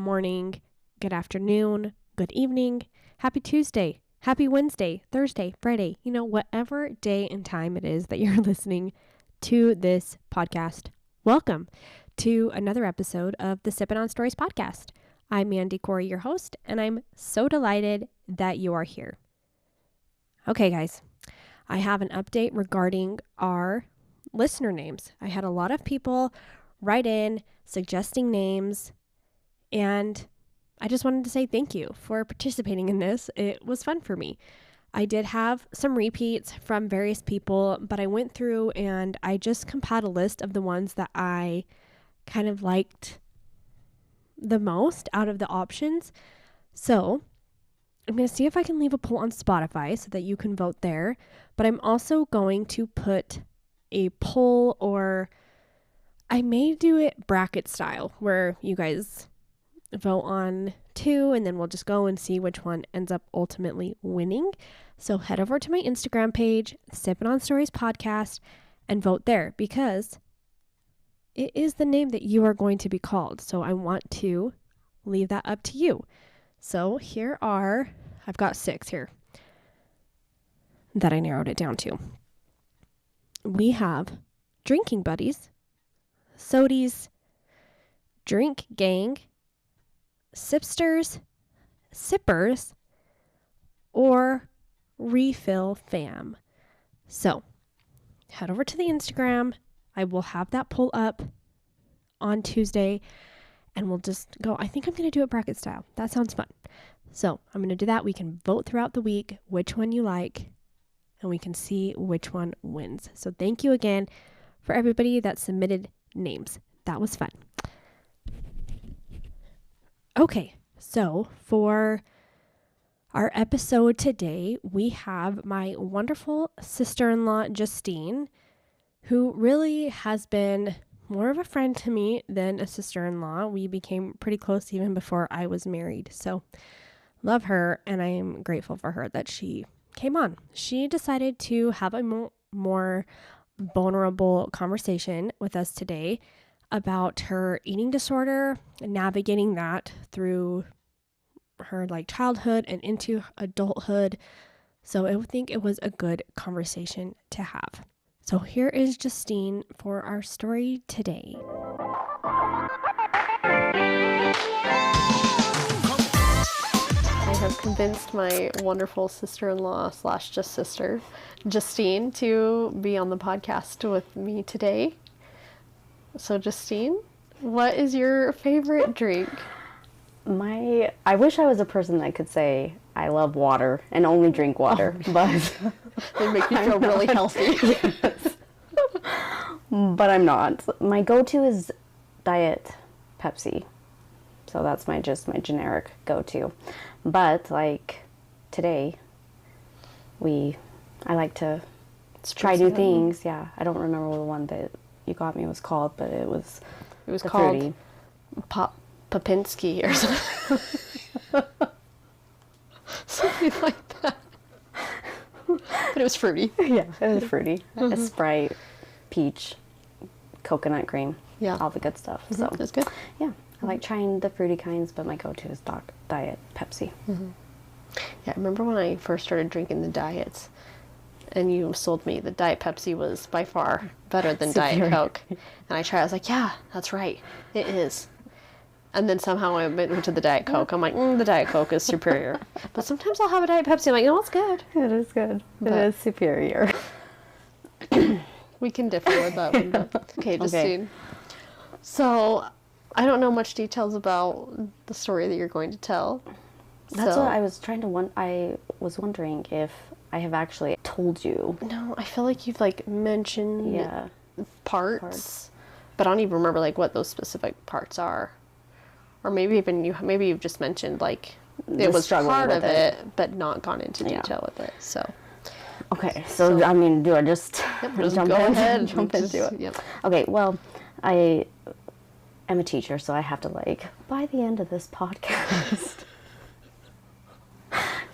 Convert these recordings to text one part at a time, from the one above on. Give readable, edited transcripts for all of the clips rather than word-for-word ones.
morning, good afternoon, good evening, happy Tuesday, happy Wednesday, Thursday, Friday, whatever day and time it is that you're listening to this podcast. Welcome to another episode of the Sippin' on Stories podcast. I'm Mandy Corey, your host, and I'm so delighted that you are here. Okay, guys, I have an update regarding our listener names. I had a lot of people write in suggesting names, and I just wanted to say thank you for participating in this. It was fun for me. I did have some repeats from various people, but I went through and I just compiled a list of the ones that I kind of liked the most out of the options. So I'm going to see if I can leave a poll on Spotify so that you can vote there, but I'm also going to put a poll, or I may do it bracket style where you guys vote on two and then we'll just go and see which one ends up ultimately winning. So head over to my Instagram page, Sippin' on Stories podcast, and vote there because it is the name that you are going to be called. So I want to leave that up to you. So I've got 6 here that I narrowed it down to. We have Drinking Buddies, Sodies, Drink Gang, Sipsters, Sippers, or Refill Fam. So head over to the Instagram. I will have that poll up on Tuesday and we'll just go. I think I'm going to do it bracket style. That sounds fun. So I'm going to do that. We can vote throughout the week which one you like and we can see which one wins. So thank you again for everybody that submitted names. That was fun. Okay, so for our episode today, we have my wonderful sister-in-law, Justine, who really has been more of a friend to me than a sister-in-law. We became pretty close even before I was married. So love her, and I am grateful for her that she came on. She decided to have a more vulnerable conversation with us today about her eating disorder and navigating that through her childhood and into adulthood. So I think it was a good conversation to have. So here is Justine for our story today. I have convinced my wonderful sister-in-law / just sister, Justine, to be on the podcast with me today. So Justine, what is your favorite drink? I wish I was a person that could say I love water and only drink water, but they make you feel really healthy. Yes. But I'm not. My go-to is Diet Pepsi. So that's my generic go-to. But today, I like to try new things. Yeah, I don't remember what the one that you got me was called, but it was called fruity. Popinski or something. Something like that. But it was fruity. Yeah, it was fruity. Mm-hmm. A Sprite, peach, coconut cream. Yeah. All the good stuff. Mm-hmm. So it's good. Yeah. I like trying the fruity kinds, but my go-to is Diet Pepsi. Mm-hmm. Yeah, I remember when I first started drinking the diets, and you sold me that Diet Pepsi was by far better than Diet Coke. And I tried, I was like, yeah, that's right, it is. And then somehow I went to the Diet Coke. I'm like, the Diet Coke is superior. But sometimes I'll have a Diet Pepsi. I'm like, it's good. It is good. It is superior. We can differ with that one. But. Okay, Justine. Okay. So, I don't know much details about the story that you're going to tell. That's what I was I was wondering if I have actually told you. No, I feel like you've mentioned parts, but I don't even remember what those specific parts are. Or maybe you've just mentioned it was part of it, but not gone into detail with it. So okay, so I mean, do I just jump into it? Yep. Okay, well, I am a teacher, so I have to by the end of this podcast.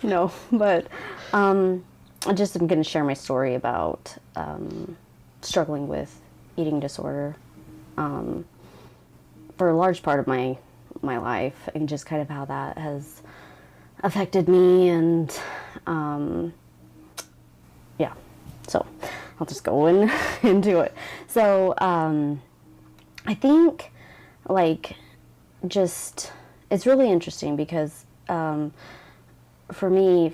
No, but I'm going to share my story about struggling with eating disorder for a large part of my my life and just kind of how that has affected me. And yeah, so I'll just go into it. So I think like just it's really interesting because for me,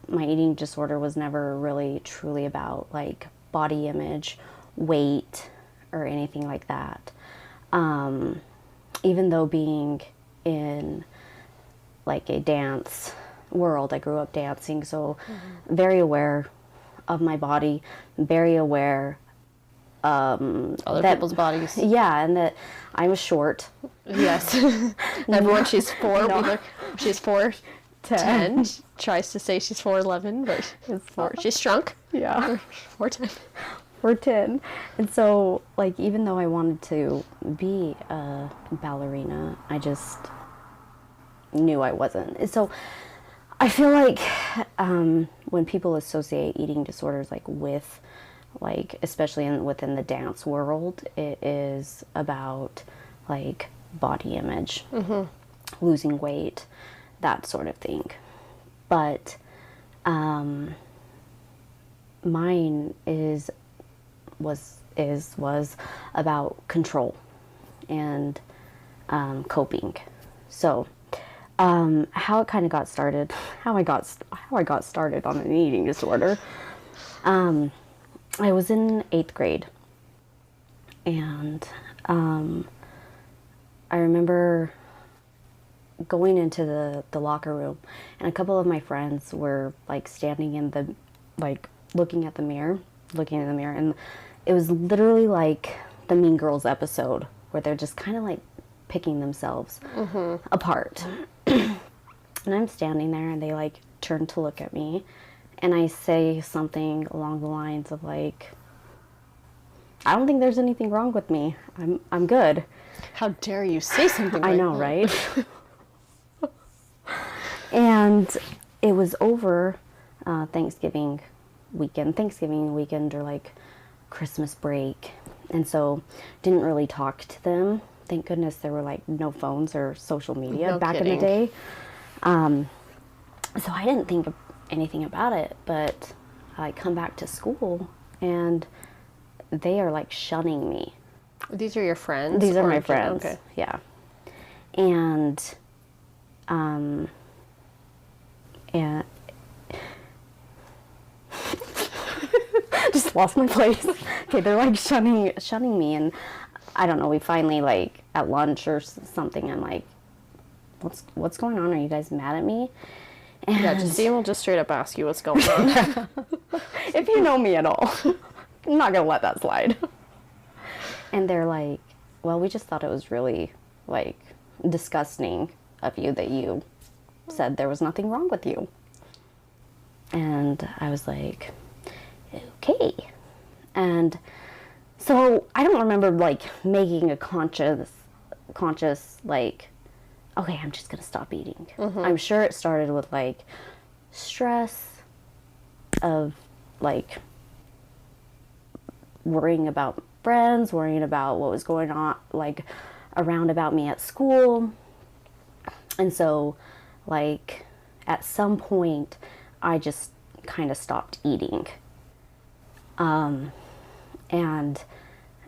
my eating disorder was never really truly about like body image, weight, or anything like that. Even though being in like a dance world, I grew up dancing, so very aware of my body, very aware Other that, people's bodies. yeah, and that I was short. Yes. Everyone, she's 4. No. We look, she's 4'10". Tries to say she's 4'11", but It's 4. She's shrunk. Yeah. 4'10". We're 10. And so, like, even though I wanted to be a ballerina, I just knew I wasn't. And so, I feel like when people associate eating disorders, like, with, like, especially within the dance world, it is about, like, body image, losing weight, that sort of thing. But mine was about control and coping. So how it kind of got started, how I got started on an eating disorder. I was in 8th grade, and I remember going into the locker room, and a couple of my friends were like standing in the, like, looking in the mirror, and it was literally like the Mean Girls episode where they're just kind of like picking themselves apart. And I'm standing there, and they like turn to look at me, and I say something along the lines of like, I don't think there's anything wrong with me. I'm good. How dare you say something like I know, right? And it was over Thanksgiving weekend, or like Christmas break. And so didn't really talk to them. Thank goodness there were like no phones or social media back in the day. So I didn't think of anything about it, but I come back to school and they are like shunning me. These are your friends? These are my friends. Okay. Yeah. And just lost my place. Okay, they're like shunning me, and I don't know, we finally, like, at lunch or something, I'm like, what's going on? Are you guys mad at me? And Yeah, Justine will just straight up ask you what's going on. if you know me at all, I'm not gonna let that slide. And they're like, well, we just thought it was really, like, disgusting of you that you said there was nothing wrong with you. And I was like, okay. And so I don't remember like making a conscious like, okay, I'm just gonna stop eating. I'm sure it started with like stress of like worrying about friends, worrying about what was going on like around about me at school. And so like at some point I just kind of stopped eating. And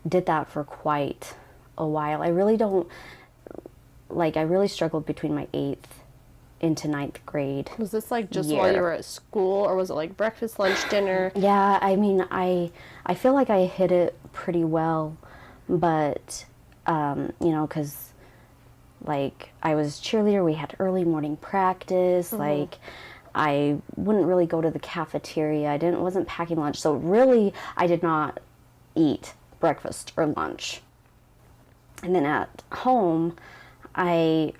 did that for quite a while. I really struggled between my 8th into 9th grade. Was this like just while you were at school, or was it like breakfast, lunch, dinner? Yeah, I mean, I feel like I hit it pretty well, but, you know, because, like, I was cheerleader, we had early morning practice, like, I wouldn't really go to the cafeteria. Wasn't packing lunch. So really, I did not eat breakfast or lunch. And then at home, I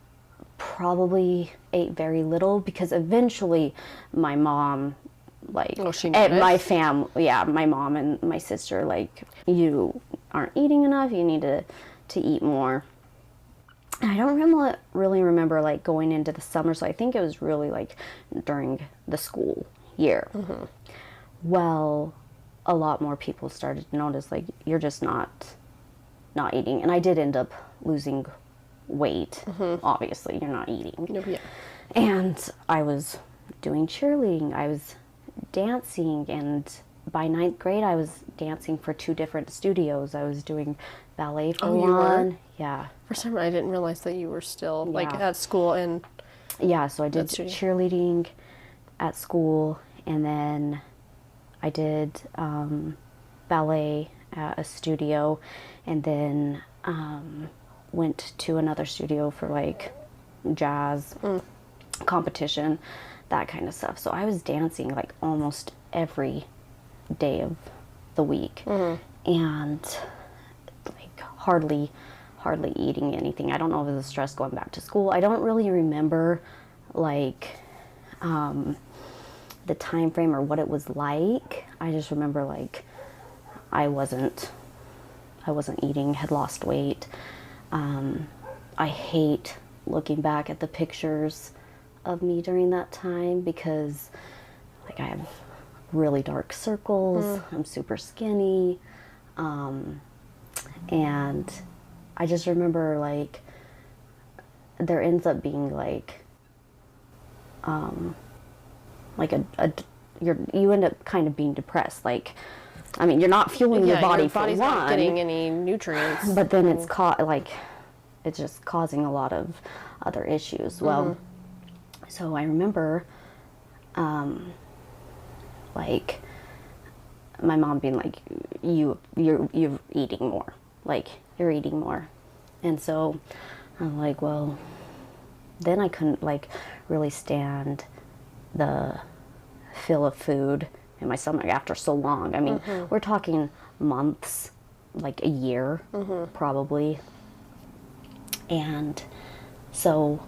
probably ate very little because eventually my mom, like, my mom and my sister, like, you aren't eating enough. You need to eat more. I don't really remember like going into the summer, so I think it was really like during the school year. Well, a lot more people started to notice like you're just not eating, and I did end up losing weight. Obviously, you're not eating. Nope, yeah. And I was doing cheerleading. I was dancing, and by ninth grade, I was dancing for 2 different studios. I was doing ballet for you one. were? Yeah. For some reason, I didn't realize that you were still like Yeah. at school and Yeah, so I did That's true. cheerleading at school, and then I did ballet at a studio, and then went to another studio for like jazz competition, that kind of stuff. So I was dancing like almost every day of the week, and like hardly eating anything. I don't know if it was stress going back to school. I don't really remember like the time frame or what it was like. I just remember like I wasn't eating, had lost weight. I hate looking back at the pictures of me during that time because like I have really dark circles. I'm super skinny. And I just remember like there ends up being like you end up kind of being depressed. Like, I mean, you're not fueling your body for body's one, not getting any nutrients. but then it's it's just causing a lot of other issues. Well, so I remember, like my mom being like, you're eating more, like you're eating more, and so I'm like, well, then I couldn't like really stand the feel of food in my stomach after so long. I mean, we're talking months, like a year, probably. And so,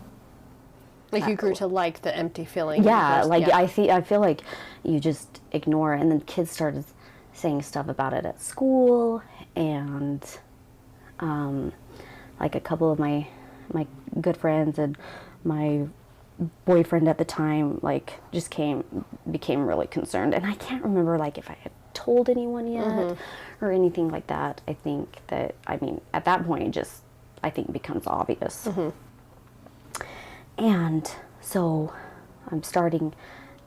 Like you grew to like the empty feeling. yeah, first, like I feel like you just ignore it, and then kids started saying stuff about it at school, and like a couple of my good friends and my boyfriend at the time like just became really concerned, and I can't remember like if I had told anyone yet or anything like that. I think that, I mean, at that point it just, I think, becomes obvious. And so I'm starting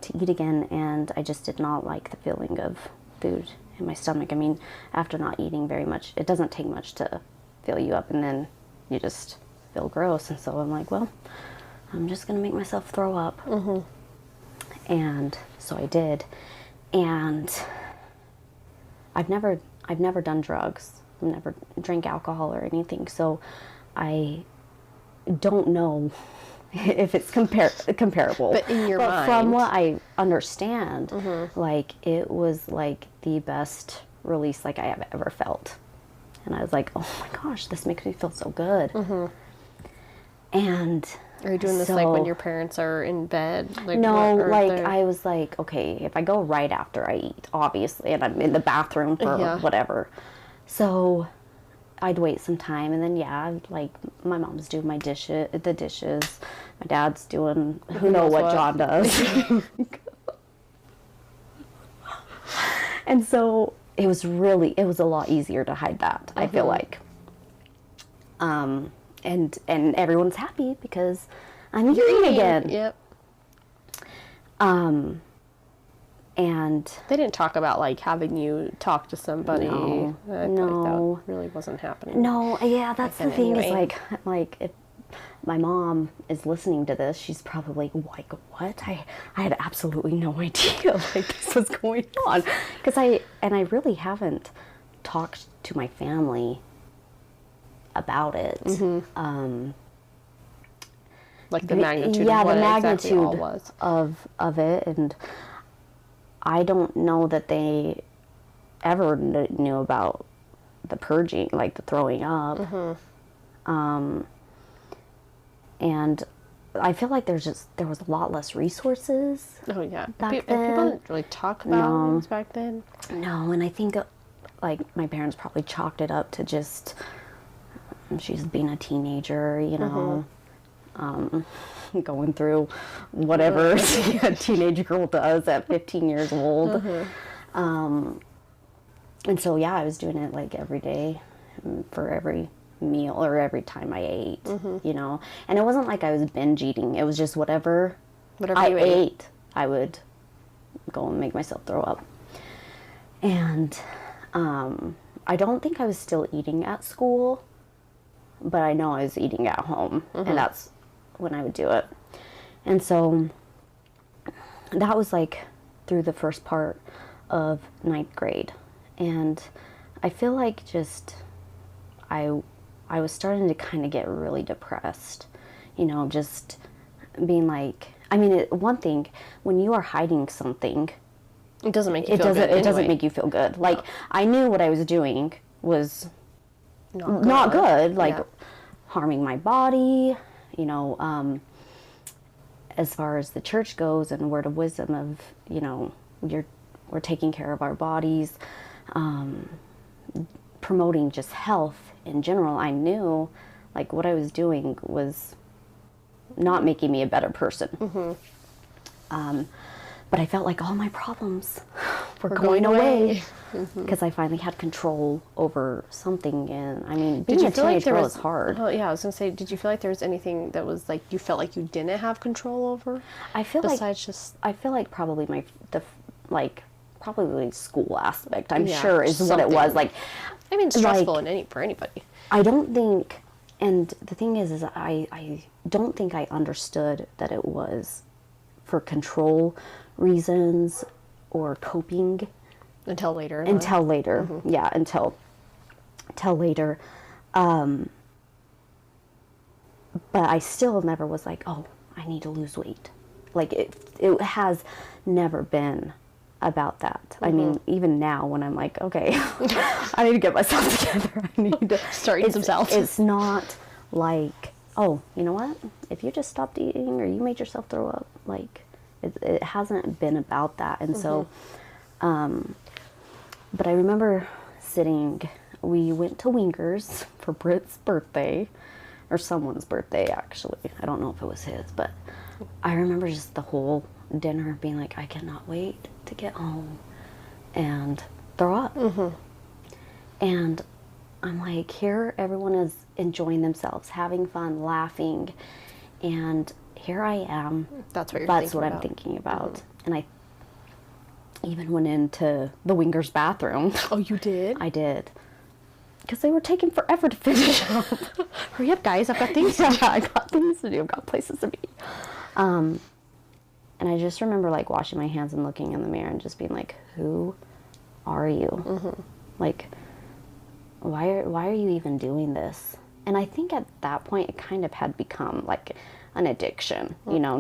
to eat again, and I just did not like the feeling of food in my stomach. I mean, after not eating very much, it doesn't take much to fill you up, and then you just feel gross. And so I'm like, well, I'm just gonna make myself throw up. And so I did. And I've never done drugs. I've never drank alcohol or anything. So I don't know if it's comparable. But in your mind, from what I understand, like it was like the best release like I have ever felt. And I was like, oh my gosh, this makes me feel so good. And are you doing this like when your parents are in bed? Like, no, like I was like, okay, if I go right after I eat, obviously, and I'm in the bathroom for whatever. So I'd wait some time, and then like my mom's doing the dishes. My dad's doing who knows what John does. And so it was a lot easier to hide that, I feel like. And everyone's happy because I'm eating again. Yep. And they didn't talk about like having you talk to somebody. No, I feel like that really wasn't happening. No, yeah, that's the thing. Anyway. Is like if my mom is listening to this, she's probably like, what? I had absolutely no idea like this was going on, because I really haven't talked to my family about it. Like the magnitude yeah, of what the it magnitude exactly all was. of it, and I don't know that they ever knew about the purging, like the throwing up. And I feel like there was a lot less resources. Oh yeah, back then. People didn't really talk about things back then. No, and I think like my parents probably chalked it up to just she's being a teenager, you know, going through whatever a teenage girl does at 15 years old. And so yeah, I was doing it like every day for every meal or every time I ate, you know. And it wasn't like I was binge eating. It was just whatever I you ate. ate, I would go and make myself throw up. And I don't think I was still eating at school, but I know I was eating at home, and that's when I would do it. And so that was like through the first part of ninth grade. And I feel like just I was starting to kind of get really depressed, you know, just being like, I mean, one thing, when you are hiding something, It doesn't make you feel good. It doesn't make you feel good. Like, I knew what I was doing was not good. Like, harming my body, you know, as far as the church goes and word of wisdom of, you know, we're taking care of our bodies, promoting just health in general. I knew, like, what I was doing was not making me a better person. But I felt like all my problems were going away because I finally had control over something. And I mean, being a teenage girl is hard. Well, yeah, I was gonna say, did you feel like there was anything that was like you felt like you didn't have control over? I feel like probably probably school aspect. I'm sure is what it was. Like, I mean, stressful for anybody. I don't think, and the thing is I don't think I understood that it was for control reasons or coping Until later. Yeah, until later. But I still never was like, oh, I need to lose weight. Like, it has never been about that. I mean, even now when I'm like, okay, I need to get myself together. I need to start eating some salad. It's not like, oh, you know what? If you just stopped eating or you made yourself throw up, like, it hasn't been about that. And so, but I remember we went to Wingers for Britt's birthday, or someone's birthday, actually. I don't know if it was his, but I remember just the whole dinner being like, I cannot wait to get home and throw up. And I'm like, here everyone is enjoying themselves, having fun, laughing, and here I am. That's what I'm thinking about. And I even went into the Wingers bathroom. Oh, you did? I did. Because they were taking forever to finish up. Hurry up, guys. I've got things to do. I got things to do. I've got places to be. And I just remember, like, washing my hands and looking in the mirror and just being like, who are you? Like, why are you even doing this? And I think at that point it kind of had become like an addiction, you know,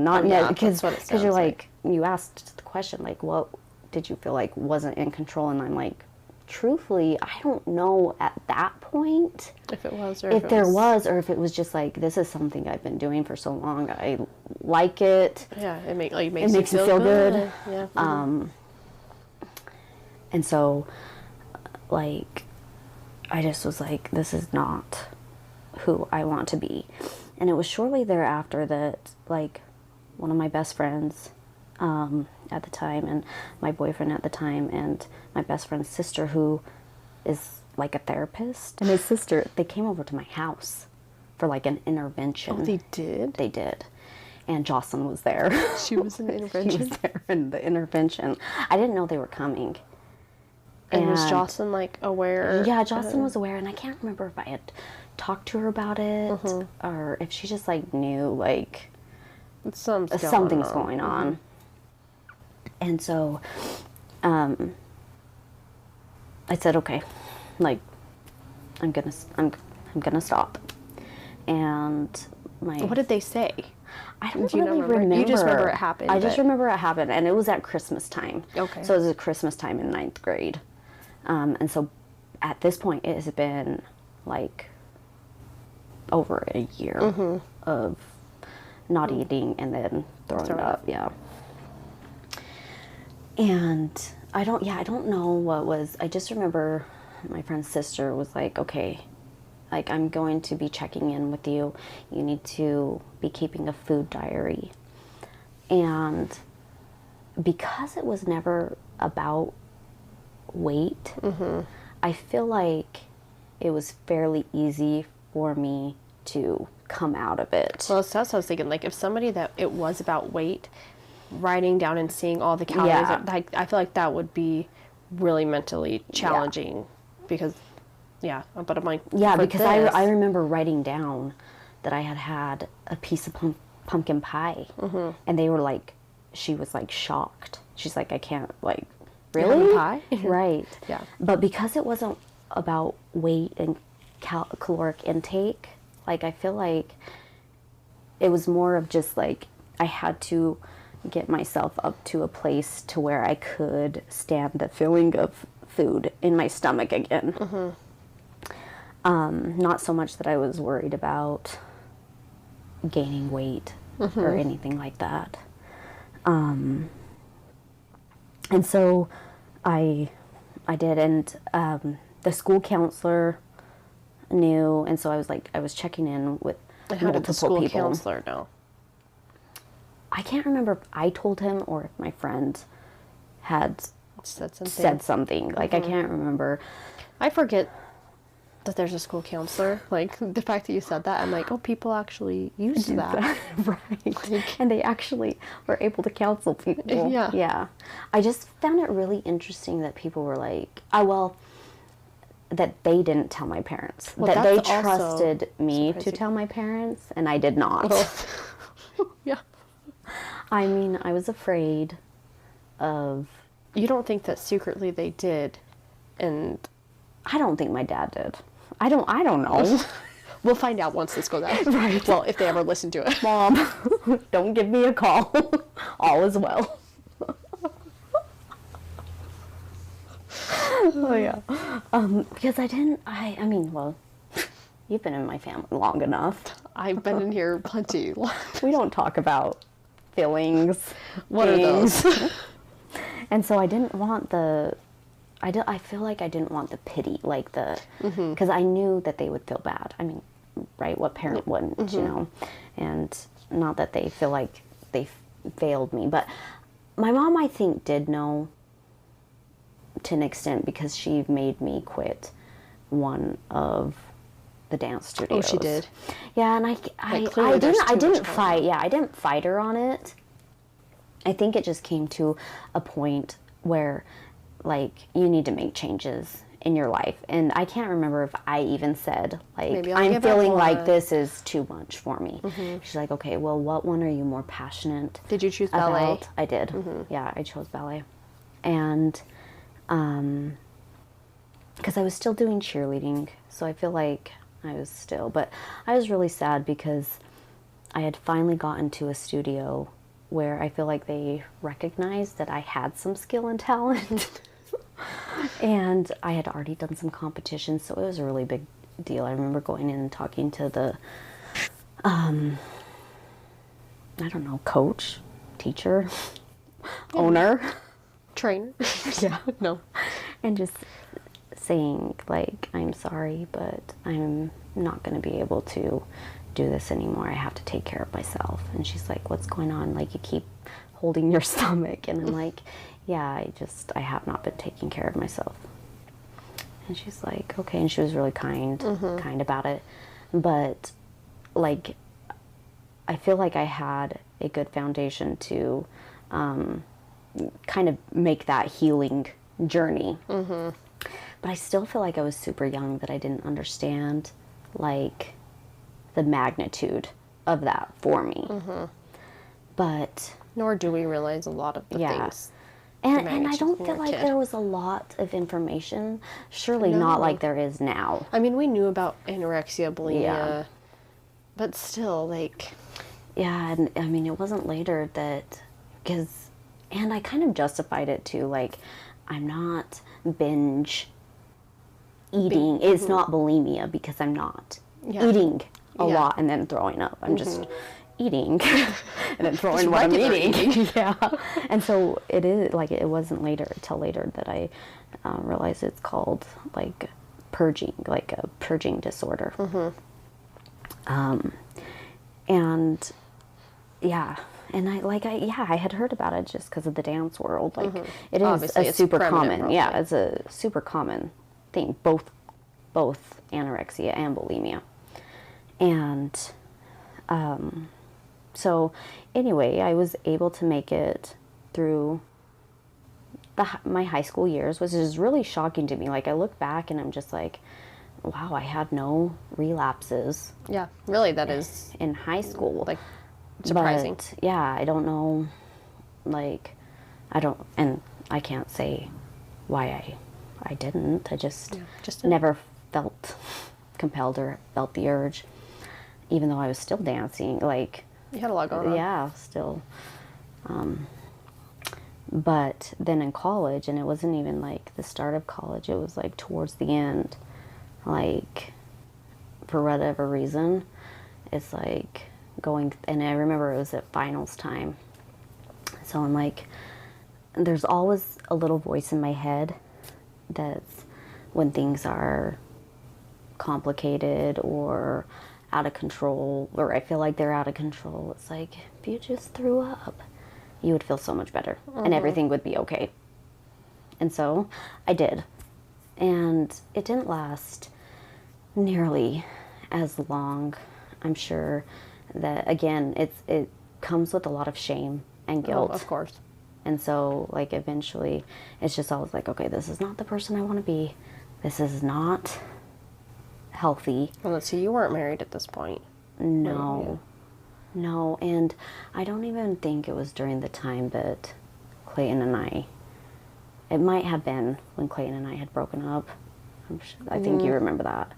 because you're like, you asked the question, like, what did you feel like wasn't in control? And I'm like, truthfully, I don't know at that point if it was, or if there was, or if it was just like, this is something I've been doing for so long. I like it. Yeah, it makes me feel good. Yeah. And so, like, I just was like, this is not who I want to be. And it was shortly thereafter that, like, one of my best friends at the time, and my boyfriend at the time, and my best friend's sister, who is like a therapist, and his sister, they came over to my house for like an intervention. Oh, they did? They did. And Justine was there. She was in the intervention? She was there in the intervention. I didn't know they were coming. And was Justine, like, aware? Yeah, Justine was aware, and I can't remember if I had talked to her about it, or if she just, like, knew, like, something's going on. And so, I said, okay, like, I'm gonna stop. And what did they say? I don't really remember. You just remember it happened. I just remember it happened, and it was at Christmas time. Okay. So it was at Christmas time in 9th grade. And so at this point, it has been, like, over a year of not eating and then throwing up. Yeah. And I don't know what was, I just remember my friend's sister was like, okay, like, I'm going to be checking in with you. You need to be keeping a food diary. And because it was never about weight, I feel like it was fairly easy for me to come out of it. Well, that's what I was thinking. Like, if somebody that it was about weight, writing down and seeing all the calories, like, I feel like that would be really mentally challenging because, but I'm like, because I remember writing down that I had a piece of pumpkin pie, and they were like, she was like shocked. She's like, I can't, like, really? Pie? Right. Yeah. But because it wasn't about weight and caloric intake, like, I feel like it was more of just like I had to get myself up to a place to where I could stand the feeling of food in my stomach again. Not so much that I was worried about gaining weight or anything like that. And so I did, and the school counselor knew, and so I was checking in with and how did the school people. Counselor know? I can't remember if I told him or if my friend had said something. Like, I can't remember. I forget that there's a school counselor. Like, the fact that you said that, I'm like, oh, people actually use that. Right. Like, and they actually were able to counsel people. Yeah. Yeah. I just found it really interesting that people were like, that they didn't tell my parents. Well, that they trusted me to tell my parents, and I did not. Yeah. I mean, I was afraid of... You don't think that secretly they did, and... I don't think my dad did. I don't know. We'll find out once this goes out. Right. Well, if they ever listen to it. Mom, don't give me a call. All is well. Oh, yeah. Because I mean, well, you've been in my family long enough. I've been in here plenty. We don't talk about feelings. What are those? And so I didn't want I feel like I didn't want the pity, like because I knew that they would feel bad. I mean, right? What parent wouldn't, you know? And not that they feel like they failed me, but my mom, I think, did know to an extent because she made me quit one of the dance studios. Oh, she did? Yeah, and I didn't fight. Yeah, I didn't fight her on it. I think it just came to a point where, like, you need to make changes in your life. And I can't remember if I even said, like, I'm feeling like this is too much for me. She's like, okay, well, what one are you more passionate Did you choose ballet? About? I did. Yeah, I chose ballet. And because I was still doing cheerleading, so I feel like but I was really sad because I had finally gotten to a studio where I feel like they recognized that I had some skill and talent. And I had already done some competitions, so it was a really big deal. I remember going in and talking to the, I don't know, coach, teacher, owner. Trainer? Yeah. No. And just saying, like, I'm sorry, but I'm not going to be able to do this anymore. I have to take care of myself. And she's like, what's going on? Like, you keep holding your stomach. And I'm like, yeah, I have not been taking care of myself. And she's like, okay. And she was really kind about it. But, like, I feel like I had a good foundation to kind of make that healing journey. But I still feel like I was super young, that I didn't understand, like, the magnitude of that for me. But... Nor do we realize a lot of the things. And I don't feel like there was a lot of information. Surely not like there is now. I mean, we knew about anorexia, bulimia, but still, like... Yeah, and I mean, it wasn't later that... And I kind of justified it too, like, I'm not binge eating. It's not bulimia because I'm not eating a lot and then throwing up. I'm just eating and then throwing what I'm eating. Yeah. And so it is, like, it wasn't till later that I realized it's called, like, purging, like a purging disorder. And yeah. And I had heard about it just because of the dance world. Like, it is obviously a super common, it's a super common thing, both anorexia and bulimia. And so anyway, I was able to make it through my high school years, which is really shocking to me. Like, I look back and I'm just like, wow, I had no relapses. Yeah, really, that is in high school. like surprising. But, yeah, I don't know, like, and I can't say why I didn't. I just never felt compelled or felt the urge, even though I was still dancing. Like, You had a lot going on. yeah, still. But then in college, and it wasn't even like the start of college, it was like towards the end, like, for whatever reason, it's like and I remember it was at finals time. So I'm like, there's always a little voice in my head that's when things are complicated or out of control, or I feel like they're out of control. It's like, if you just threw up, you would feel so much better and everything would be okay. And so I did. And it didn't last nearly as long. I'm sure that, again, it comes with a lot of shame and guilt. Of course. And so, like, eventually, it's just always like, okay, this is not the person I want to be. This is not healthy. Well, let's see, you weren't married at this point. No. No, and I don't even think it was during the time that Clayton and I, it might have been when Clayton and I had broken up. I think you remember that.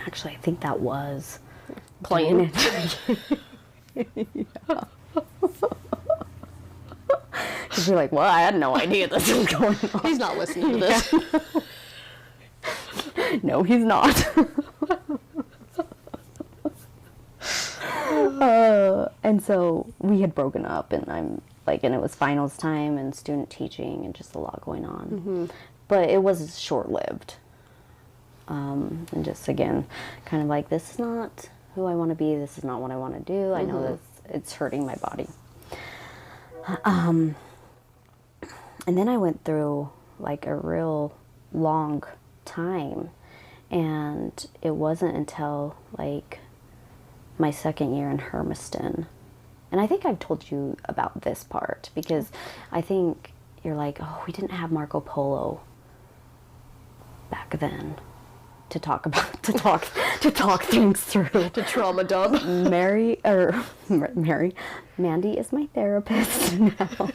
Actually, I think that was Clayton. Because you're like, well, I had no idea this was going on. He's not listening to this. No, he's not. And so we had broken up, and I'm like, and it was finals time and student teaching and just a lot going on. But it was short-lived. And just, again, kind of like, this is not who I want to be. This is not what I want to do. I know that it's hurting my body. And then I went through like a real long time, and it wasn't until like my second year in Hermiston. And I think I've told you about this part, because I think you're like, oh, we didn't have Marco Polo back then to talk things through. To trauma dump. Mandy is my therapist now.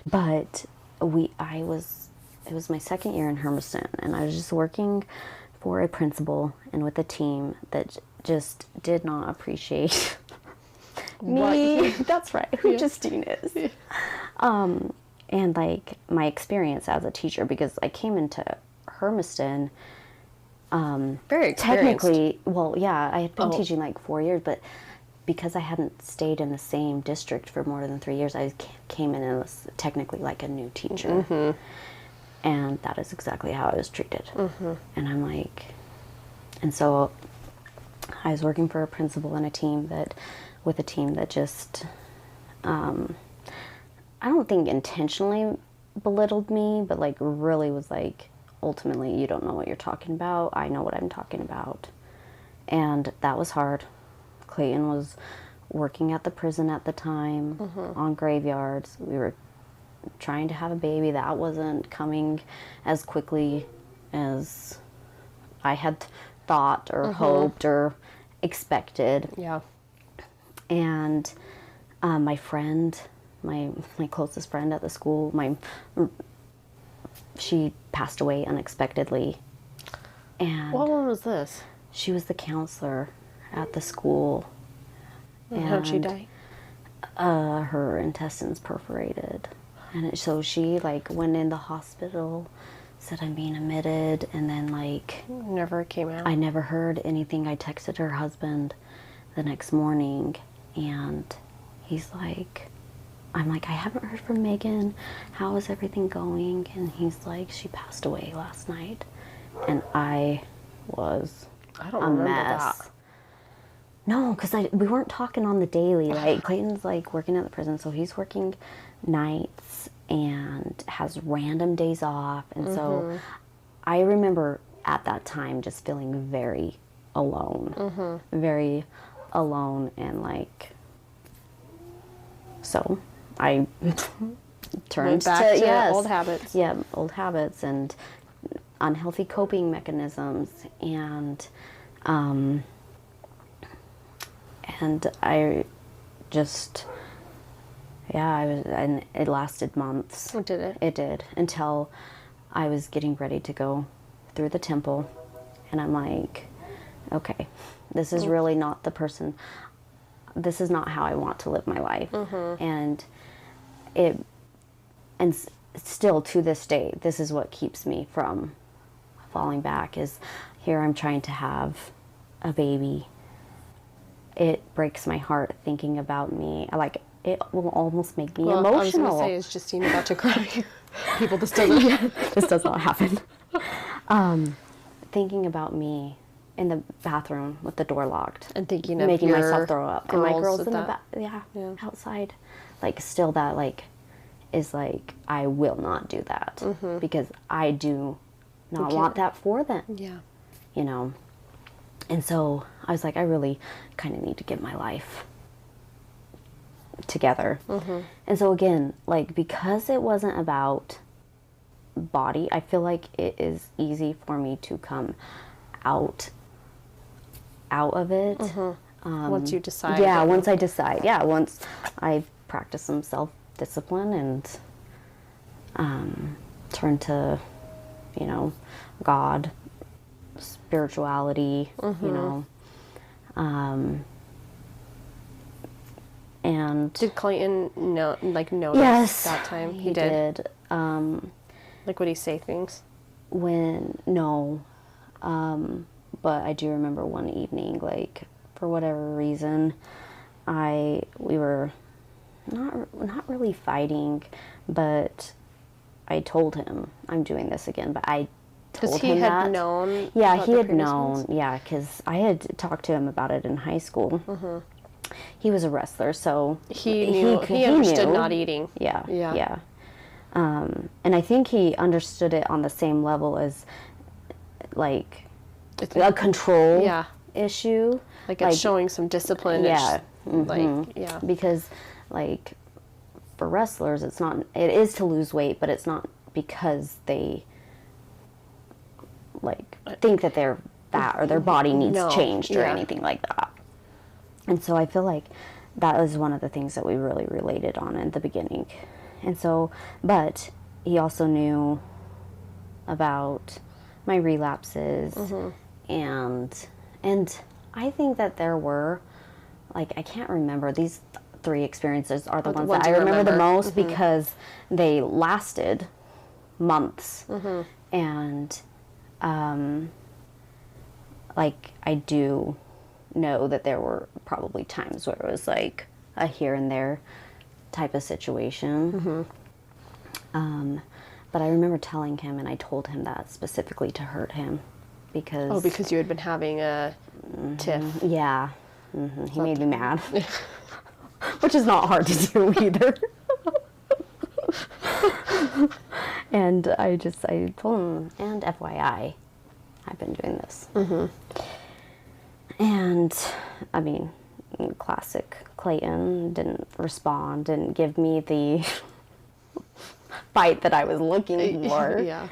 But it was my second year in Hermiston, and I was just working for a principal and with a team that just did not appreciate me. That's right, who Justine is. And like my experience as a teacher, because I came into Hermiston Very experienced. technically, well, yeah, I had been teaching like 4 years, but because I hadn't stayed in the same district for more than 3 years, I came in as technically like a new teacher. And that is exactly how I was treated. And I'm like, and so I was working for a principal and a team that just, I don't think intentionally belittled me, but like really was like, ultimately, you don't know what you're talking about. I know what I'm talking about. And that was hard. Clayton was working at the prison at the time on graveyards. We were trying to have a baby. That wasn't coming as quickly as I had thought or hoped or expected. Yeah. And my friend, my closest friend at the school, she passed away unexpectedly. And What one was this? she was the counselor at the school. And how'd she die? Her intestines perforated. And so she like went in the hospital, said, I'm being admitted, and then like Never came out. I never heard anything. I texted her husband the next morning, and he's like, I'm like, I haven't heard from Megan. How is everything going? And he's like, she passed away last night. And I was I don't a remember mess. that. No, because we weren't talking on the daily. Like, Clayton's like working at the prison, so he's working nights and has random days off. And so I remember at that time just feeling very alone. Very alone, and like, so I turned back to yes, old habits. Yeah, old habits and unhealthy coping mechanisms, and I just, and it lasted months. Oh, did it? It did, until I was getting ready to go through the temple, and I'm like, okay, this is really not the person, this is not how I want to live my life. And still to this day, this is what keeps me from falling back, is here I'm trying to have a baby. It breaks my heart thinking about me. Like, it will almost make me emotional. I was going to say, is Justine about to cry? People, this doesn't. This does not happen. Thinking about me in the bathroom with the door locked, And thinking of making your myself throw up, and my girls at in the that. back, Yeah. outside. Like, still that, like, is like, I will not do that, because I do not want that for them. Yeah. You know. And so I was like, I really kind of need to get my life together. And so again, like, because it wasn't about body, I feel like it is easy for me to come out of it. Once you decide. Yeah, once I decide. Yeah, once I practice some self-discipline and turn to, you know, God, spirituality, you know. And Did Clayton notice yes, that time? he did. Like, would he say things? No, but I do remember one evening, like, for whatever reason, we were not really fighting, but I told him I'm doing this again, but I told him that. Because he had known. Yeah, about he the had previous known. ones? Yeah, because I had talked to him about it in high school. He was a wrestler, so He knew. He understood not eating. Yeah, Yeah. yeah. And I think he understood it on the same level as, like, a control Yeah. issue. Like, it's showing some discipline. Yeah. Like, yeah. Because, like, for wrestlers, it is to lose weight, but it's not because they, like, think that they're fat or their body needs changed or anything like that. And so I feel like that was one of the things that we really related on in the beginning. And so, but he also knew about my relapses, and I think that there were, like, I can't remember, these 3 experiences are the ones that I remember the most, because they lasted months. And like, I do know that there were probably times where it was like a here and there type of situation. But I remember telling him, and I told him that specifically to hurt him, because... Oh, because you had been having a tiff. Yeah. He made me mad. Which is not hard to do either. And I told him, and FYI, I've been doing this. And, I mean, classic Clayton, didn't respond, didn't give me the fight that I was looking for. Yeah.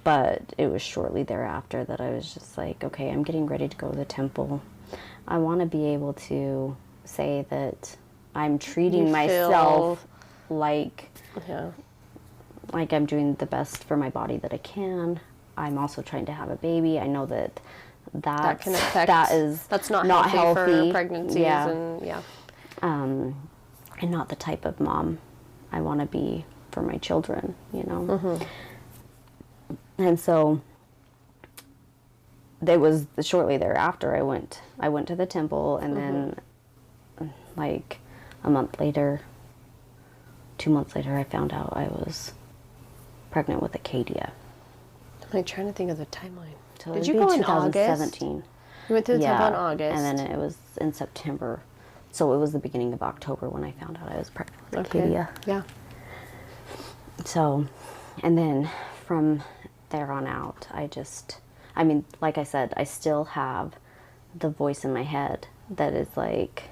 But it was shortly thereafter that I was just like, okay, I'm getting ready to go to the temple. I want to be able to say that I'm treating myself like I'm doing the best for my body that I can. I'm also trying to have a baby. I know that can affect, that's not healthy for pregnancies. And not the type of mom I want to be for my children, you know. And so it was shortly thereafter I went to the temple, and then like a month later, 2 months later, I found out I was pregnant with Acadia. I'm trying to think of the timeline. So Did you go in August? 2017. You went to the temple in August. And then it was in September. So it was the beginning of October when I found out I was pregnant with Acadia. Yeah. So, and then from there on out, I mean, like I said, I still have the voice in my head that is like,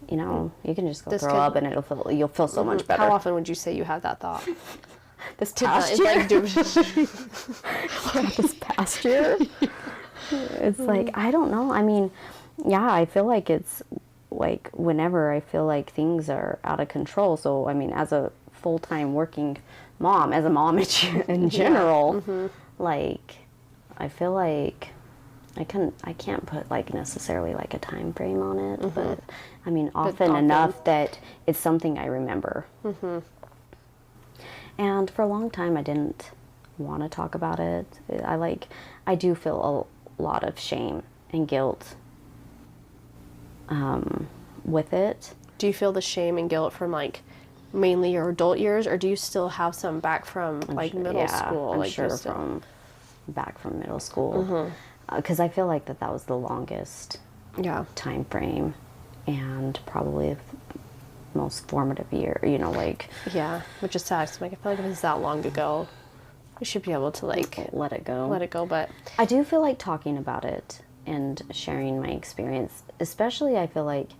you know, you can just go throw up and you'll feel so much better. How often would you say you have that thought? This past year? This past year? It's like, I don't know. I mean, yeah, I feel like it's like whenever I feel like things are out of control. So, I mean, as a full-time working mom, as a mom in general, like, I feel like I can't put like necessarily like a time frame on it, but I mean, often enough that it's something I remember. And for a long time, I didn't want to talk about it. I do feel a lot of shame and guilt with it. Do you feel the shame and guilt from like mainly your adult years, or do you still have some back from middle school? I'm sure from back from middle school, because I feel like that was the longest time frame, and probably the most formative year. You know, like which is sad. So like I feel like if it's that long ago, we should be able to like let it go. But I do feel like talking about it and sharing my experience, especially I feel like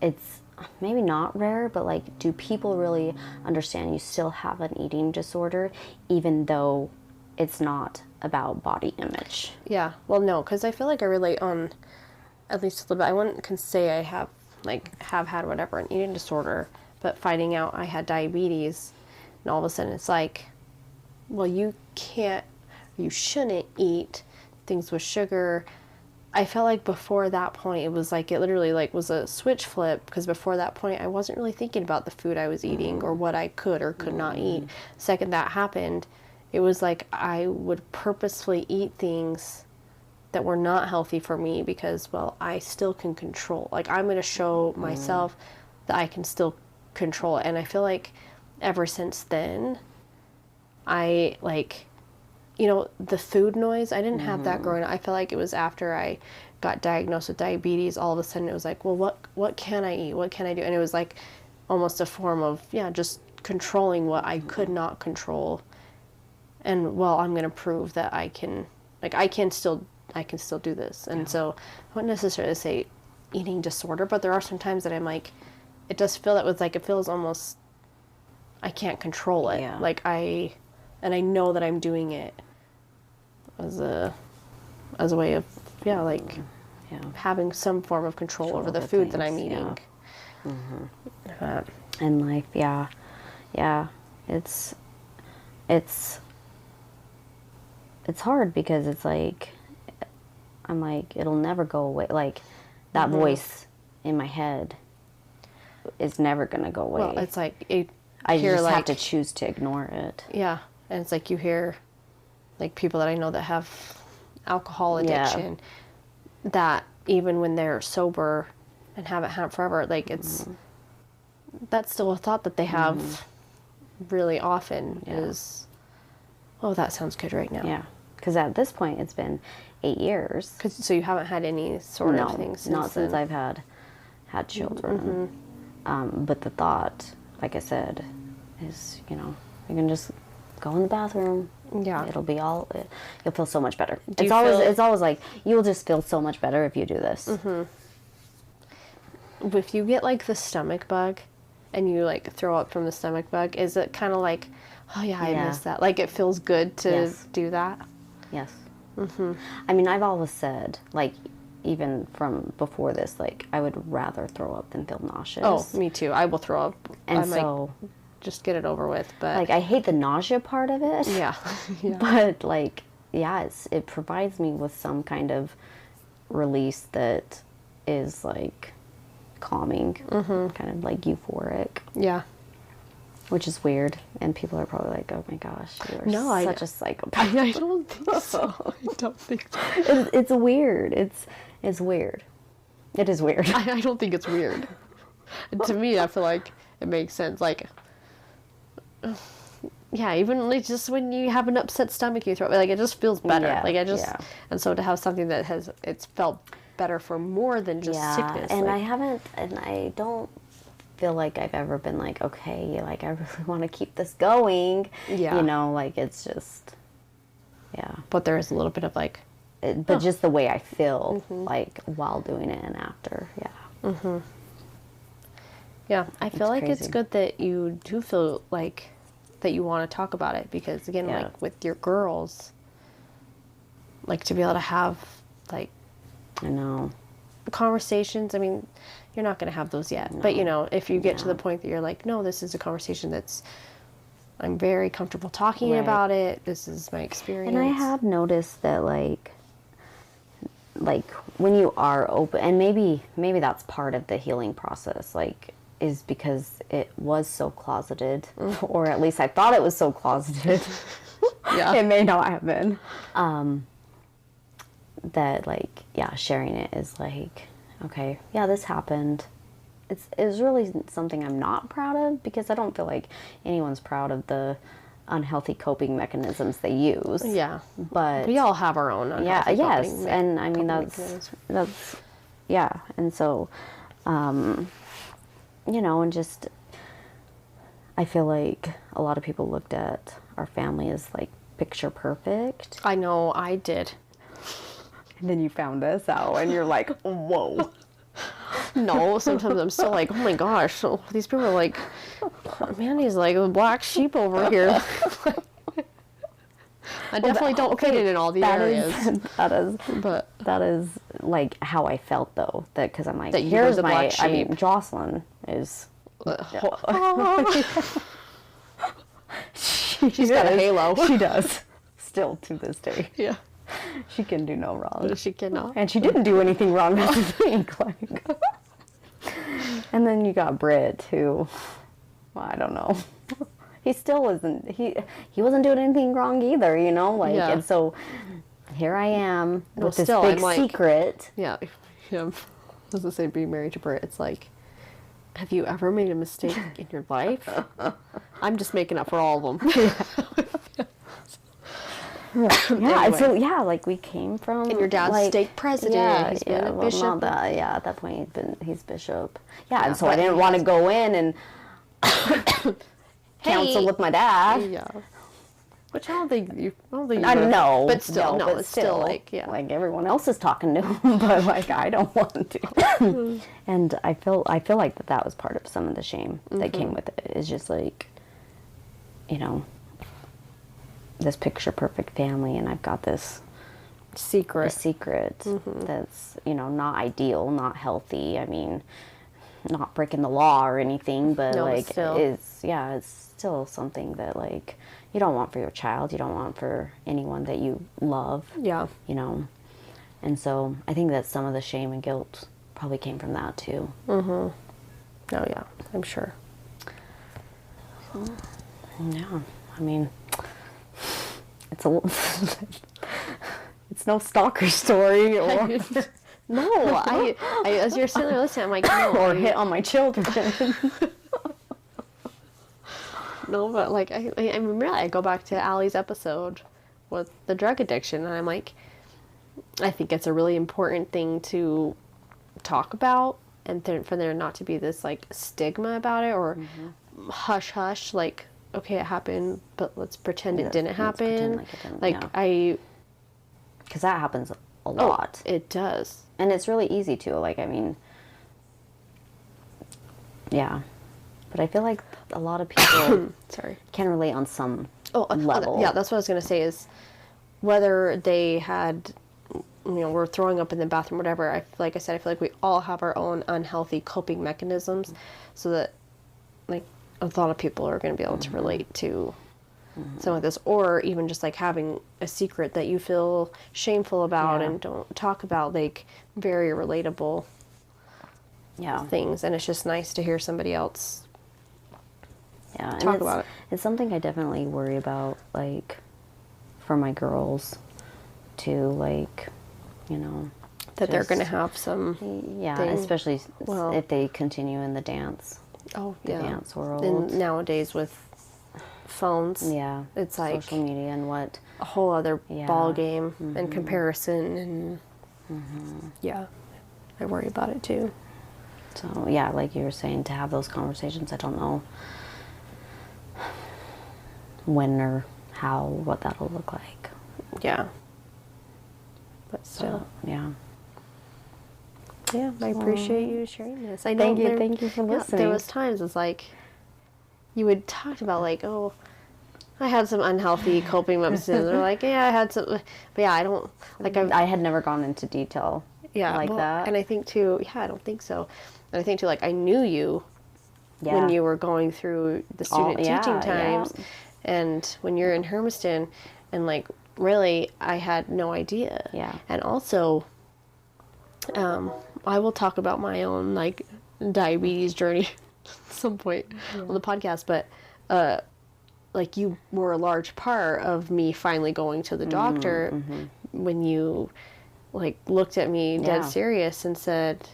it's maybe not rare, but like, do people really understand you still have an eating disorder, even though it's not about body image? Yeah, well, no, because I feel like I relate on at least a little bit. I wouldn't say I have had whatever, an eating disorder, but finding out I had diabetes, and all of a sudden it's like, well, you shouldn't eat things with sugar. I felt like before that point, it was like, it literally like was a switch flip, because before that point, I wasn't really thinking about the food I was eating or what I could or could not eat. The second that happened, it was like I would purposefully eat things that were not healthy for me because, well, I still can control. Like, I'm going to show myself that I can still control it. And I feel like ever since then, I like, you know, the food noise, I didn't have that growing up. I feel like it was after I got diagnosed with diabetes, all of a sudden it was like, well, what can I eat? What can I do? And it was like almost a form of, just controlling what I could not control. And, well, I'm going to prove that I can still do this. And so I wouldn't necessarily say eating disorder, but there are some times that I'm like, it does feel that with like, it feels almost, I can't control it. Yeah. Like I know that I'm doing it as a way of having some form of control over the food that I'm eating. And life, it's hard because it's like, I'm like, it'll never go away. Like, that voice in my head is never gonna go away. Well, it's like I just have to choose to ignore it. Yeah, and it's like you hear like people that I know that have alcohol addiction, that even when they're sober and haven't had it forever, like that's still a thought that they have really often is, oh, that sounds good right now. Yeah, because at this point it's been 8 years. So you haven't had any sort of things since not since I've had children. But the thought, like I said, is, you know, you can just go in the bathroom. Yeah. It'll be all, you'll feel so much better. It's always like, you'll just feel so much better if you do this. If you get like the stomach bug and you like throw up from the stomach bug, is it kind of like, oh yeah, I missed that. Like it feels good to do that? Yes. I mean, I've always said, like, even from before this, like, I would rather throw up than feel nauseous. Oh, me too. I will throw up. And I might just get it over with, but like, I hate the nausea part of it. Yeah. But like, it provides me with some kind of release that is like calming, kind of like euphoric. Yeah. Which is weird, and people are probably like, "Oh my gosh, you are such a psychopath." I don't think so. I don't think so. It's weird. It's weird. It is weird. I don't think it's weird. To me, I feel like it makes sense. Like, even like just when you have an upset stomach, you throw like it just feels better. Yeah, like and so to have something that it's felt better for more than just sickness. And I don't feel like I've ever been like, okay, like I really want to keep this going. Yeah. You know, like it's just, Yeah. But there is a little bit of like, But just the way I feel, like, while doing it and after, yeah. yeah, I feel like it's crazy. good that you do feel like that you want to talk about it, because again, Yeah. like with your girls, like to be able to have like I know. conversations. I mean, you're not going to have those yet, but you know, if you get to the point that you're like, no, this is a conversation that's, I'm very comfortable talking Right. about it. This is my experience. And I have noticed that, like when you are open, and maybe that's part of the healing process, like, is because it was so closeted, or at least I thought it was so closeted. Yeah. It may not have been. That, like, yeah, sharing it is like, okay, yeah, this happened. It's really something I'm not proud of, because I don't feel like anyone's proud of the unhealthy coping mechanisms they use. Yeah. But We all have our own unhealthy yes, coping and I mean coping that's mechanisms. yeah, and so, you know, and just I feel like a lot of people looked at our family as like picture perfect, I know, I did. and then you found us out, and you're like, whoa. No, sometimes I'm still like, oh my gosh, so these people are like, Mandy's like the black sheep over here. I definitely don't fit in all these areas. That is like how I felt, though, that because I'm like, That you were here's the my black I mean, sheep. Jocelyn is She's got a halo. She does, still to this day. Yeah. She can do no wrong. She cannot. And she didn't do anything wrong, that's the thing. Like. And then you got Britt, who, well, I don't know. He still wasn't, he wasn't doing anything wrong either, you know? Like, Yeah. and so here I am with this still, big I'm like- secret. Yeah. Yeah. I was gonna say, being married to Britt, it's like, have you ever made a mistake in your life? I'm just making up for all of them. Yeah, and so, Anyway. yeah, like, we came from... And your dad's like, stake president. Yeah, He's been a well, bishop. not that, yeah, at that point, he's bishop. Yeah, Yeah, and so I but didn't he want to has- go in and counsel with my dad. Yeah. Which I don't think you I would've- know, But still, no, but it's still like, yeah. like everyone else is talking to him, but like I don't want to. And I feel like that was part of some of the shame that came with it. It's just like, you know, this picture perfect family, and I've got this secret. that's, you know, not ideal, not healthy. I mean, not breaking the law or anything, but No, but like still. it's still something that like you don't want for your child, you don't want for anyone that you love. Yeah. You know. And so I think that some of the shame and guilt probably came from that too. Oh yeah, I'm sure. Yeah. I mean, it's a it's no stalker story or No, I as you're sitting there listening, I'm like, no, or hit on my children. no, but like I remember I go back to Allie's episode with the drug addiction, and I'm like, I think it's a really important thing to talk about, and for there not to be this like stigma about it or hush hush, like, okay, it happened, but let's pretend it didn't let's pretend happen. like it didn't, Like yeah. Because that happens a lot. it does. And it's really easy to, like, I mean, yeah. But I feel like a lot of people Sorry. can relate on some level. level. Yeah, that's what I was going to say is whether they had, were throwing up in the bathroom, whatever. Like I said, I feel like we all have our own unhealthy coping mechanisms, so that, like, a lot of people are going to be able to relate to some of this, or even just like having a secret that you feel shameful about Yeah. and don't talk about, like, very relatable Yeah. things. And it's just nice to hear somebody else Yeah. And talk it's, about it. It's something I definitely worry about, like, for my girls, too, like, you know. that they're just- going to have some. Yeah, thing. especially Well- if they continue in the dance. Oh, The yeah. dance world. And nowadays with phones, Yeah. it's like social media and what. a whole other Yeah. ball game and comparison, and yeah, I worry about it too. So, yeah, like you were saying, to have those conversations, I don't know when or how, what that'll look like. Yeah. But still. Yeah. Yeah, I appreciate you sharing this. I know Thank you for listening. There was times it's like you would talk about like, oh, I had some unhealthy coping mechanisms. Or like, yeah, I had some, but yeah, I don't like. I had never gone into detail like that. And I think too. Yeah, I don't think so. And I think too. Like I knew you when you were going through the student teaching times, and when you're in Hermiston, and like really, I had no idea. Yeah. And also, I will talk about my own like diabetes journey at some point on the podcast, but like you were a large part of me finally going to the doctor when you like looked at me dead serious and said,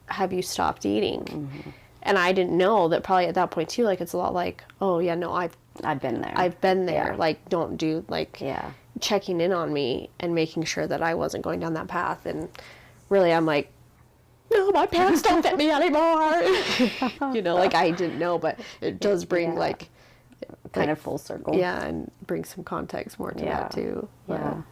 have you stopped eating? And I didn't know that probably at that point too, like it's a lot like, oh yeah, no, I've been there. I've been there. Like don't do like checking in on me and making sure that I wasn't going down that path. And really I'm like, no, my pants don't fit me anymore. You know, like I didn't know, but it does bring like kind of full circle. Yeah, and bring some context more to that too. Yeah.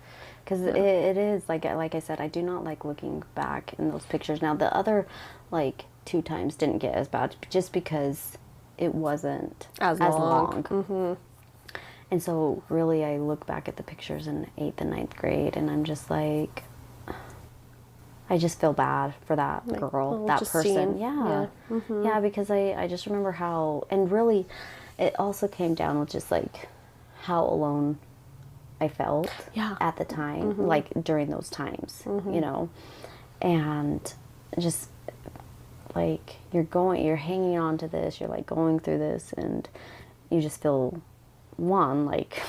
Because it is, like I said, I do not like looking back in those pictures. Now, the other, like, 2 times didn't get as bad just because it wasn't as long. And so, really, I look back at the pictures in 8th and 9th grade, and I'm just like, I just feel bad for that like, girl, that person. Yeah, because I just remember how, and really, it also came down with just, like, how alone I felt at the time, like during those times, you know, and just like you're hanging on to this, you're like going through this, and you just feel like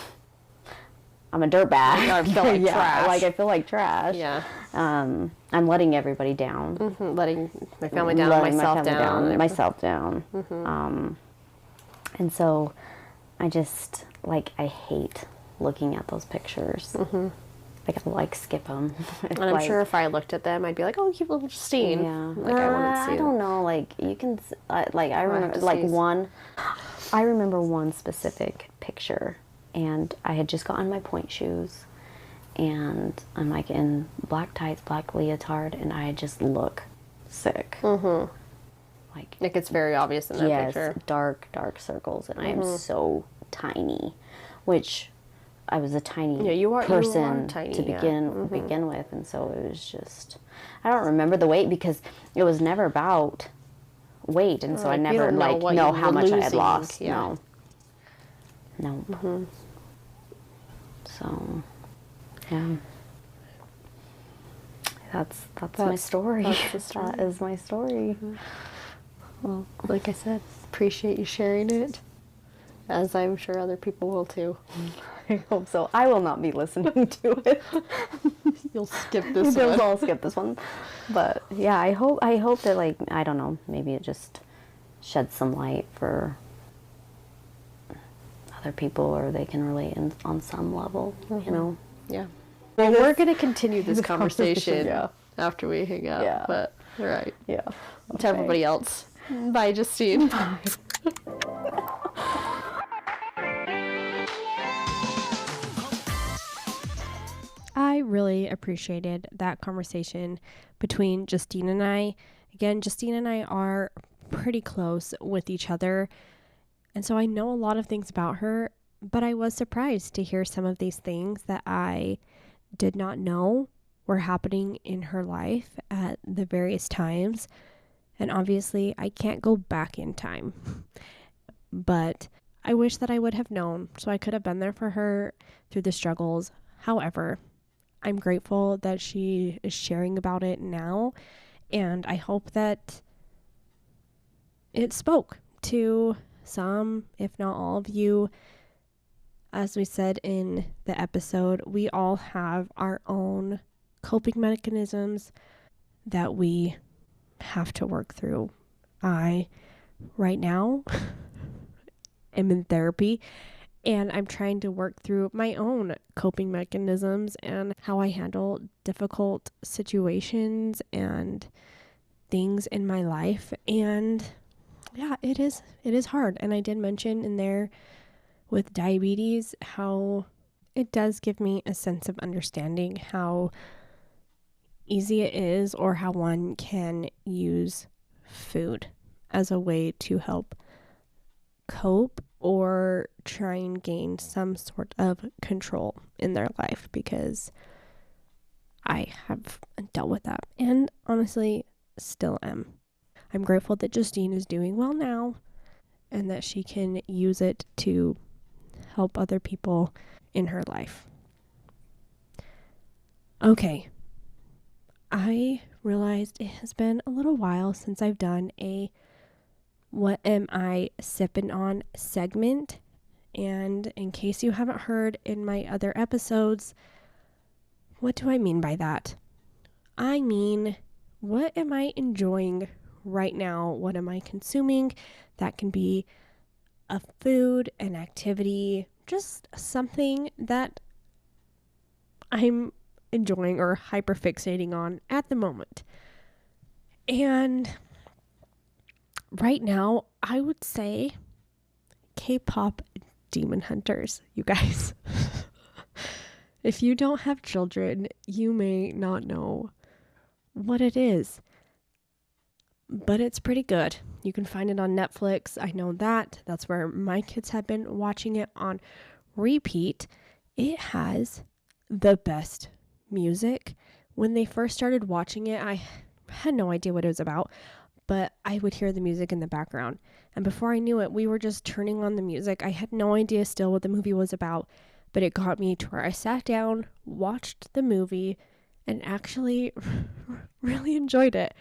I'm a dirtbag. I feel like trash. Like I feel like trash. Yeah. I'm letting everybody down. Letting my family down, myself down. And so I just like I hate looking at those pictures. Like I like skip them. And I'm sure if I looked at them, I'd be like, "Oh, cute little Justine." Yeah, like I want to see. I don't know. Like you can, like I remember, like one. I remember one specific picture, and I had just gotten my point shoes, and I'm like in black tights, black leotard, and I just look sick. Like it's very obvious in that picture. Dark circles, and I am so tiny, which. I was a tiny person tiny, to begin with, and so it was just I don't remember the weight because it was never about weight, and so I never know how much I had lost. No. So yeah, that's my story. That is my story. Well, like I said, appreciate you sharing it, as I'm sure other people will too. I hope so. I will not be listening to it. You'll skip this one. I'll skip this one. But yeah, I hope that like I don't know, maybe it just sheds some light for other people, or they can relate on some level. You know. Yeah. Well, we're gonna continue this conversation after we hang up. Yeah. But all right. Yeah. Okay. To everybody else. Bye, Justine. Bye. I really appreciated that conversation between Justine and I. Again, Justine and I are pretty close with each other, and so I know a lot of things about her, but I was surprised to hear some of these things that I did not know were happening in her life at the various times. And obviously, I can't go back in time, but I wish that I would have known so I could have been there for her through the struggles. However, I'm grateful that she is sharing about it now, and I hope that it spoke to some, if not all of you. As we said in the episode, we all have our own coping mechanisms that we have to work through. I, right now, am in therapy, and I'm trying to work through my own coping mechanisms and how I handle difficult situations and things in my life. And yeah, it is hard. And I did mention in there with diabetes how it does give me a sense of understanding how easy it is, or how one can use food as a way to help cope or try and gain some sort of control in their life, because I have dealt with that and honestly still am. I'm grateful that Justine is doing well now and that she can use it to help other people in her life. Okay, I realized it has been a little while since I've done a What Am I Sippin' On segment. And in case you haven't heard in my other episodes, what do I mean by that? I mean, what am I enjoying right now? What am I consuming? That can be a food, an activity, just something that I'm enjoying or hyperfixating on at the moment. And right now, I would say K-pop Demon Hunters, you guys. If you don't have children, you may not know what it is, but it's pretty good. You can find it on Netflix. I know that. That's where my kids have been watching it on repeat. It has the best music. When they first started watching it, I had no idea what it was about, but I would hear the music in the background. And before I knew it, we were just turning on the music. I had no idea still what the movie was about, but it got me to where I sat down, watched the movie, and actually really enjoyed it.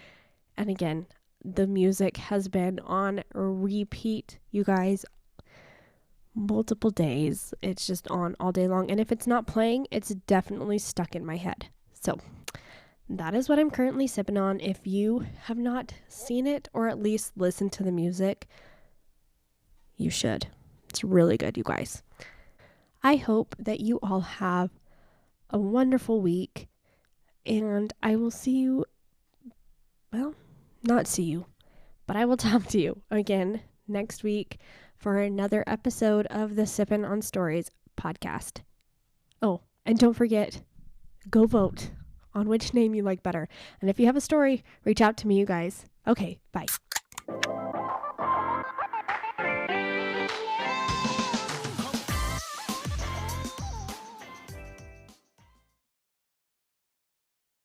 And again, the music has been on repeat, you guys, multiple days. It's just on all day long. And if it's not playing, it's definitely stuck in my head. So that is what I'm currently sipping on. If you have not seen it or at least listened to the music, you should. It's really good, you guys. I hope that you all have a wonderful week, and I will see you, well, not see you, but I will talk to you again next week for another episode of the Sippin' on Stories podcast. Oh, and don't forget, go vote on which name you like better. And if you have a story, reach out to me, you guys. Okay, bye.